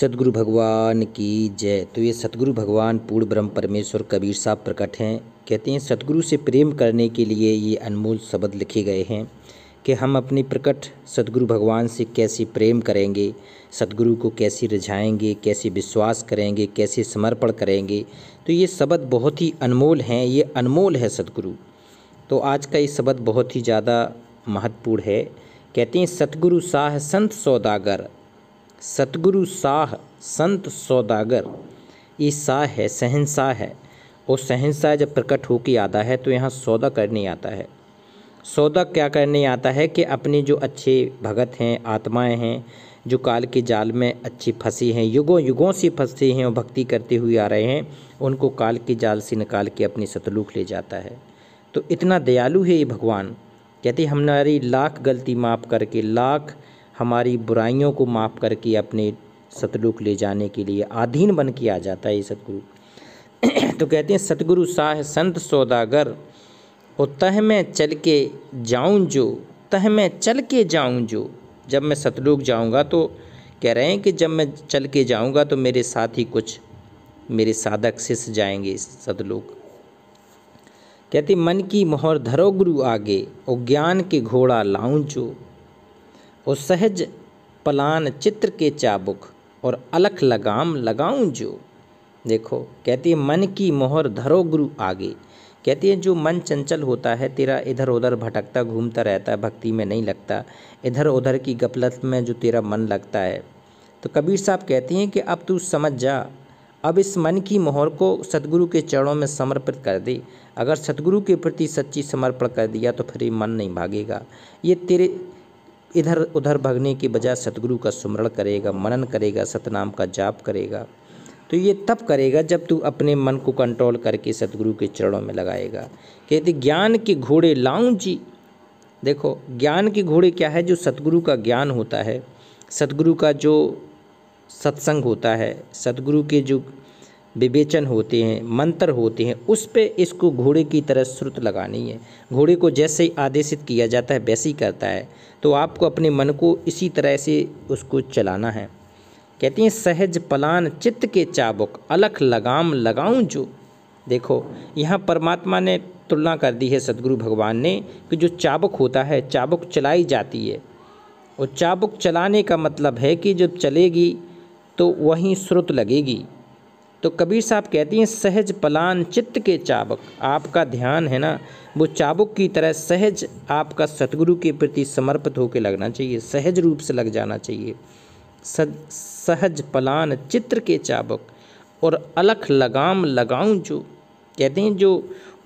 सतगुरु भगवान की जय। तो ये सतगुरु भगवान पूर्ण ब्रह्म परमेश्वर कबीर साहब प्रकट हैं। कहते हैं सतगुरु से प्रेम करने के लिए ये अनमोल शब्द लिखे गए हैं कि हम अपनी प्रकट सतगुरु भगवान से कैसे प्रेम करेंगे, सतगुरु को कैसे रिझाएंगे, कैसे विश्वास करेंगे, कैसे समर्पण करेंगे। तो ये शब्द बहुत ही अनमोल हैं, ये अनमोल है सतगुरु। तो आज का ये शब्द बहुत ही ज़्यादा महत्वपूर्ण है। कहते हैं सतगुरु साह संत सौदागर, सतगुरु साह संत सौदागर। ये साह है, शहंशाह है, और शहंशाह जब प्रकट होकर आता है तो यहाँ सौदा करने आता है। सौदा क्या करने आता है कि अपने जो अच्छे भगत हैं, आत्माएं हैं, जो काल के जाल में अच्छी फंसी हैं, युगों युगों से फंसे हैं और भक्ति करते हुए आ रहे हैं, उनको काल के जाल से निकाल के अपनी सतलुक ले जाता है। तो इतना दयालु है ये भगवान। कहते हमारी लाख गलती माफ़ करके, लाख हमारी बुराइयों को माफ़ करके अपने सतलुक ले जाने के लिए आधीन बन के आ जाता है ये सतगुरु। तो कहते हैं सतगुरु साह संत सौदागर, और तह में चल के जाऊं जो, तह में चल के जाऊं जो। जब मैं सतलुक जाऊंगा तो कह रहे हैं कि जब मैं चल के जाऊंगा तो मेरे साथ ही कुछ मेरे साधक शिष्य जाएंगे सतलुक। कहते मन की मोहर धरो गुरु आगे, और ज्ञान के घोड़ा लाऊं जो, और सहज पलान चित्र के चाबुक, और अलख लगाम लगाऊं जो। देखो कहती है मन की मोहर धरो गुरु आगे। कहती है जो मन चंचल होता है तेरा, इधर उधर भटकता घूमता रहता है, भक्ति में नहीं लगता, इधर उधर की गफलत में जो तेरा मन लगता है, तो कबीर साहब कहते हैं कि अब तू समझ जा, अब इस मन की मोहर को सतगुरु के चरणों में समर्पित कर दे। अगर सतगुरु के प्रति सच्ची समर्पण कर दिया तो फिर ये मन नहीं भागेगा, ये तेरे इधर उधर भागने के बजाय सतगुरु का सुमरण करेगा, मनन करेगा, सतनाम का जाप करेगा। तो ये तब करेगा जब तू अपने मन को कंट्रोल करके सतगुरु के चरणों में लगाएगा। कहते ज्ञान के घोड़े लाऊं जी। देखो ज्ञान के घोड़े क्या है? जो सतगुरु का ज्ञान होता है, सतगुरु का जो सत्संग होता है, सतगुरु के जो विवेचन होते हैं, मंत्र होते हैं, उस पे इसको घोड़े की तरह श्रुत लगानी है। घोड़े को जैसे ही आदेशित किया जाता है वैसे ही करता है, तो आपको अपने मन को इसी तरह से उसको चलाना है। कहती हैं सहज पलान चित्त के चाबुक, अलख लगाम लगाऊं जो। देखो यहाँ परमात्मा ने तुलना कर दी है सतगुरु भगवान ने कि जो चाबुक होता है, चाबुक चलाई जाती है, और चाबुक चलाने का मतलब है कि जब चलेगी तो वहीं श्रुत लगेगी। तो कबीर साहब कहती हैं सहज पलान चित्त के चाबुक। आपका ध्यान है ना, वो चाबुक की तरह सहज आपका सतगुरु के प्रति समर्पित होकर लगना चाहिए, सहज रूप से लग जाना चाहिए। सहज पलान चित्र के चाबुक, और अलख लगाम लगाऊं जो। कहते हैं जो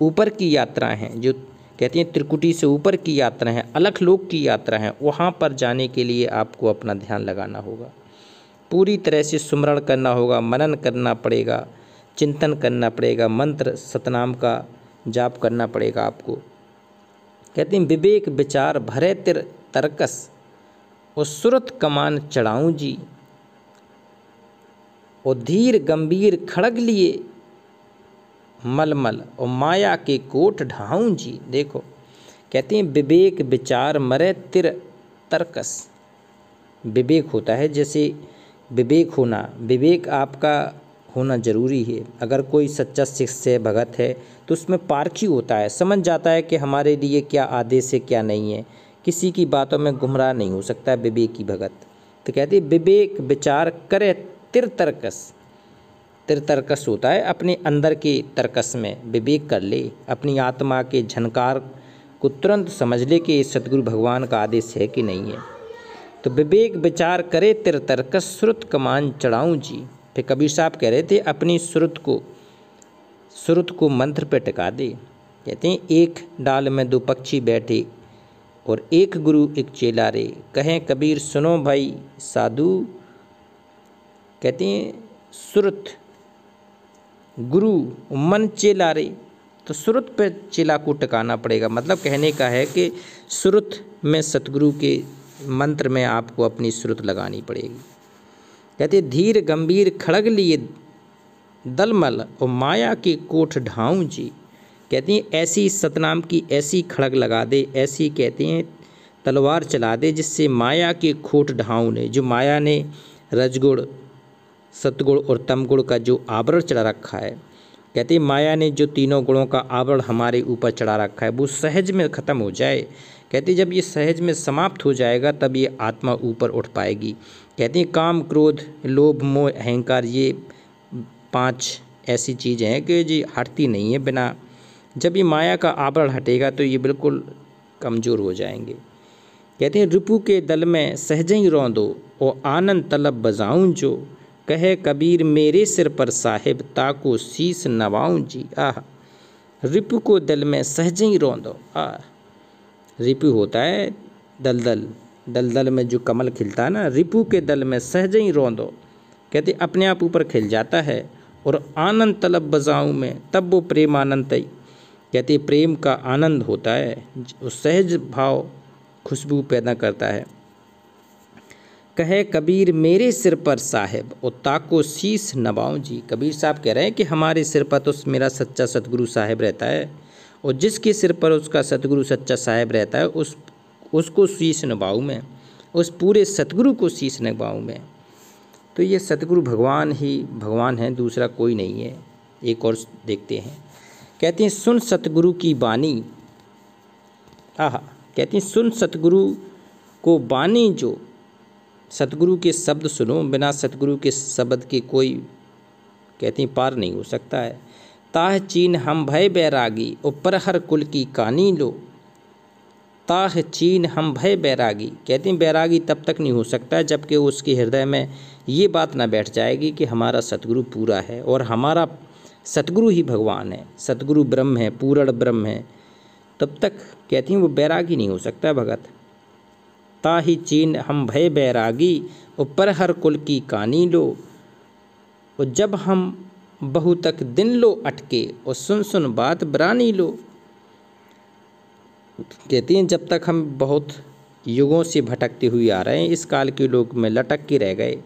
ऊपर की यात्रा हैं, जो कहते हैं त्रिकुटी से ऊपर की यात्रा है, अलख लोक की यात्रा है, वहाँ पर जाने के लिए आपको अपना ध्यान लगाना होगा, पूरी तरह से सुमरण करना होगा, मनन करना पड़ेगा, चिंतन करना पड़ेगा, मंत्र सतनाम का जाप करना पड़ेगा आपको। कहते हैं विवेक विचार भरे तिर तरकस, और सुरत कमान चढ़ाऊं जी, और धीर गंभीर खड़ग लिए मलमल, और माया के कोट ढाऊं जी। देखो कहते हैं विवेक विचार मरे तिर तरकस। विवेक होता है, जैसे विवेक होना, विवेक आपका होना जरूरी है। अगर कोई सच्चा शिष्य भगत है तो उसमें पारखी होता है, समझ जाता है कि हमारे लिए क्या आदेश है क्या नहीं है, किसी की बातों में गुमराह नहीं हो सकता विवेकी भगत। तो कहते हैं विवेक विचार करे तिर तरकस। तिर तरकस होता है अपने अंदर के तरकस में विवेक कर ले, अपनी आत्मा के झनकार को तुरंत समझ ले कि सतगुरु भगवान का आदेश है कि नहीं है। तो विवेक विचार करे तिर तरकस, श्रुत कमान चढ़ाऊं जी। फिर कबीर साहब कह रहे थे अपनी श्रुत को मंत्र पे टिका दे। कहते हैं एक डाल में दो पक्षी बैठे, और एक गुरु एक चेला रे, कहें कबीर सुनो भाई साधु। कहते हैं श्रुत गुरु मन चेला रे, तो श्रुत पे चेला को टिकाना पड़ेगा। मतलब कहने का है कि श्रुत में सतगुरु के मंत्र में आपको अपनी श्रुत लगानी पड़ेगी। कहते धीर गंभीर खड़ग लिए दलमल, और माया के कोठ ढाऊं जी। कहते हैं ऐसी सतनाम की ऐसी खड़ग लगा दे, ऐसी कहते हैं तलवार चला दे जिससे माया के खोट ढाऊं ने, जो माया ने रजगुण सतगुण और तमगुण का जो आवरण चढ़ा रखा है, कहते हैं माया ने जो तीनों गुणों का आवरण हमारे ऊपर चढ़ा रखा है वो सहज में ख़त्म हो जाए। कहते हैं जब ये सहज में समाप्त हो जाएगा तब ये आत्मा ऊपर उठ पाएगी। कहते हैं काम, क्रोध, लोभ, मोह, अहंकार, ये 5 ऐसी चीज़ें हैं कि जी हटती नहीं है बिना, जब ये माया का आवरण हटेगा तो ये बिल्कुल कमज़ोर हो जाएंगे। कहते हैं रिपु के दल में सहज ही रौंदो और आनंद तलब बजाऊं जो, कहे कबीर मेरे सिर पर साहिब ताको शीस नवाऊं जी। आह, रिपु को दल में सहज ही रौंदो। रिपु होता है दलदल, दलदल में जो कमल खिलता है ना, रिपु के दल में सहज ही रौंदो, कहते अपने आप ऊपर खिल जाता है। और आनंद तलब बजाऊं में, तब वो प्रेम आनंद तय, कहते प्रेम का आनंद होता है, उस सहज भाव खुशबू पैदा करता है। कहे कबीर मेरे सिर पर साहिब और ताको शीस नवाऊं जी। कबीर साहब कह रहे हैं कि हमारे सिर पर तो मेरा सच्चा सतगुरु साहिब रहता है, और जिसके सिर पर उसका सतगुरु सच्चा साहिब रहता है उसको शीस नवाऊं मैं, उस पूरे सतगुरु को शीस नवाऊं मैं। तो ये सतगुरु भगवान ही भगवान है, दूसरा कोई नहीं है। एक और देखते हैं, कहते हैं सुन सतगुरु की बानी। कहते हैं सुन सतगुरु को बानी जो, सतगुरु के शब्द सुनो, बिना सतगुरु के शब्द के कोई, कहते हैं पार नहीं हो सकता है। ताह चीन हम भय बैरागी और परहर कुल की कहानी लो। ताह चीन हम भय बैरागी, कहते हैं बैरागी तब तक नहीं हो सकता जबकि उसके हृदय में ये बात ना बैठ जाएगी कि हमारा सतगुरु पूरा है और हमारा सतगुरु ही भगवान है, सतगुरु ब्रह्म है, पूर्ण ब्रह्म है, तब तक कहती हैं वो बैरागी नहीं हो सकता भगत। ताही चीन हम भय बैरागी और परहर कुल की कहानी लो, और जब हम बहु तक दिन लो अटके और सुन सुन बात बरानी लो। कहती हैं जब तक हम बहुत युगों से भटकते हुए आ रहे हैं, इस काल के लोग में लटक के रह गए,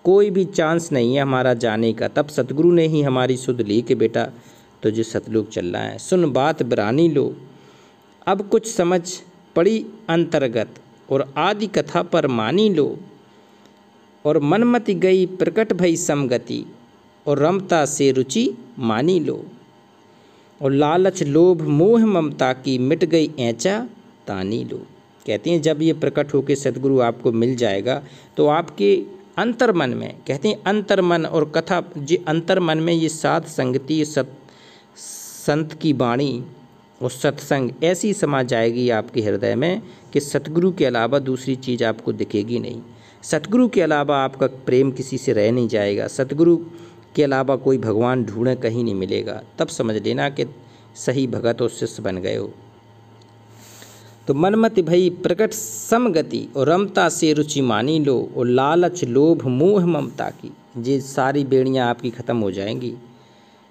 कोई भी चांस नहीं है हमारा जाने का, तब सतगुरु ने ही हमारी सुध ली कि बेटा तुझे सतलोक चलना है, सुन बात बरानी लो। अब कुछ समझ पड़ी अंतर्गत और आदि कथा पर मानी लो, और मनमति गई प्रकट भई समगति और रमता से रुचि मानी लो। और लालच लोभ मोह ममता की मिट गई ऐंचा तानी लो। कहते हैं जब ये प्रकट होकर सतगुरु आपको मिल जाएगा तो आपके अंतर मन में, कहते हैं अंतर मन और कथा, जी अंतर मन में ये साध संगति, संत की वाणी और सत्संग ऐसी समा जाएगी आपके हृदय में कि सतगुरु के अलावा दूसरी चीज़ आपको दिखेगी नहीं। सतगुरु के अलावा आपका प्रेम किसी से रह नहीं जाएगा, सतगुरु के अलावा कोई भगवान ढूंढे कहीं नहीं मिलेगा, तब समझ लेना कि सही भगत और शिष्य बन गए हो। तो मनमति भई प्रकट समगति और रमता से रुचि मानी लो, और लालच लोभ मोह ममता की, ये सारी बेड़ियाँ आपकी ख़त्म हो जाएंगी।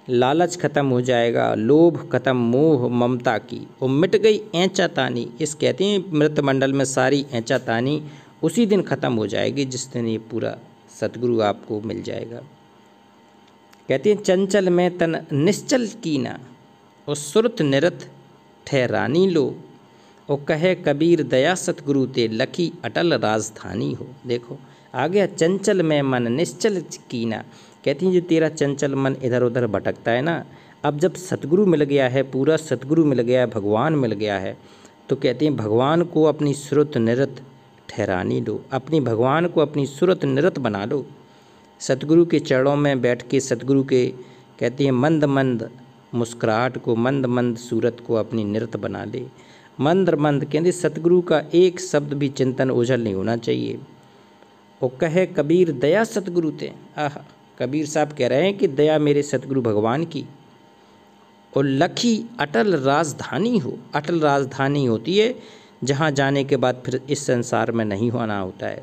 लालच खत्म हो जाएगा, लोभ खत्म, मोह ममता की, और मिट गई ऐंचा तानी। इस कहते हैं मृत मंडल में सारी ऐंचा तानी उसी दिन ख़त्म हो जाएगी जिस दिन ये पूरा सतगुरु आपको मिल जाएगा। कहते हैं चंचल में तन निश्चल कीना और सुरत निरत ठहरानी लो, और कहे कबीर दया सतगुरु ते लखी अटल राजधानी हो। देखो आ गया, चंचल में मन निश्चल कीना। कहती हैं जो तेरा चंचल मन इधर उधर भटकता है ना, अब जब सतगुरु मिल गया है, पूरा सतगुरु मिल गया है, भगवान मिल गया है, तो कहते हैं भगवान को अपनी सुरत निरत ठहरानी लो, अपनी भगवान को अपनी सुरत निरत बना लो। सतगुरु के चरणों में बैठ के सतगुरु के, कहते हैं मंद मंद मुस्कुराहट को, मंद मंद सूरत को अपनी निरत बना ले। मंद मंद कहते सतगुरु का एक शब्द भी चिंतन ओझल नहीं होना चाहिए। और कहे कबीर दया सतगुरु ते, कबीर साहब कह रहे हैं कि दया मेरे सतगुरु भगवान की, और लखी अटल राजधानी हो। अटल राजधानी होती है जहाँ जाने के बाद फिर इस संसार में नहीं होना होता है।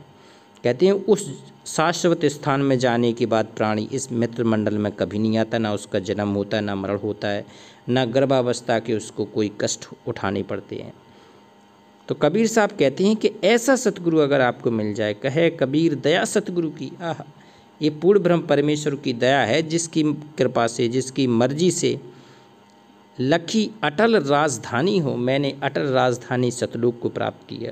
कहते हैं उस शाश्वत स्थान में जाने के बाद प्राणी इस मित्र मंडल में कभी नहीं आता, ना उसका जन्म होता है, ना मरण होता है, ना गर्भावस्था के उसको कोई कष्ट उठाने पड़ते हैं। तो कबीर साहब कहते हैं कि ऐसा सतगुरु अगर आपको मिल जाए, कहे कबीर दया सतगुरु की, ये पूर्ण ब्रह्म परमेश्वर की दया है, जिसकी कृपा से, जिसकी मर्जी से लखी अटल राजधानी हो। मैंने अटल राजधानी सतलोक को प्राप्त किया।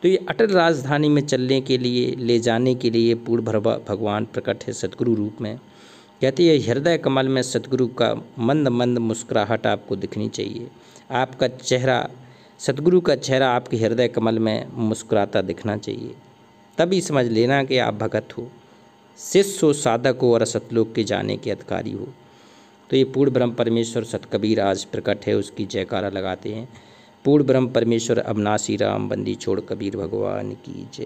तो ये अटल राजधानी में चलने के लिए, ले जाने के लिए पूर्ण भगवान प्रकट है सतगुरु रूप में। कहते हैं हृदय कमल में सतगुरु का मंद मंद मुस्कुराहट आपको दिखनी चाहिए। आपका चेहरा, सतगुरु का चेहरा आपके हृदय कमल में मुस्कुराता दिखना चाहिए। तभी समझ लेना कि आप भगत हो, शिष्य हो, साधक हो और सतलोक के जाने के अधिकारी हो। तो ये पूर्ण ब्रह्म परमेश्वर सतकबीर आज प्रकट है, उसकी जयकारा लगाते हैं। पूर्ण ब्रह्म परमेश्वर अविनाशी राम, बंदी छोड़ कबीर भगवान की जय।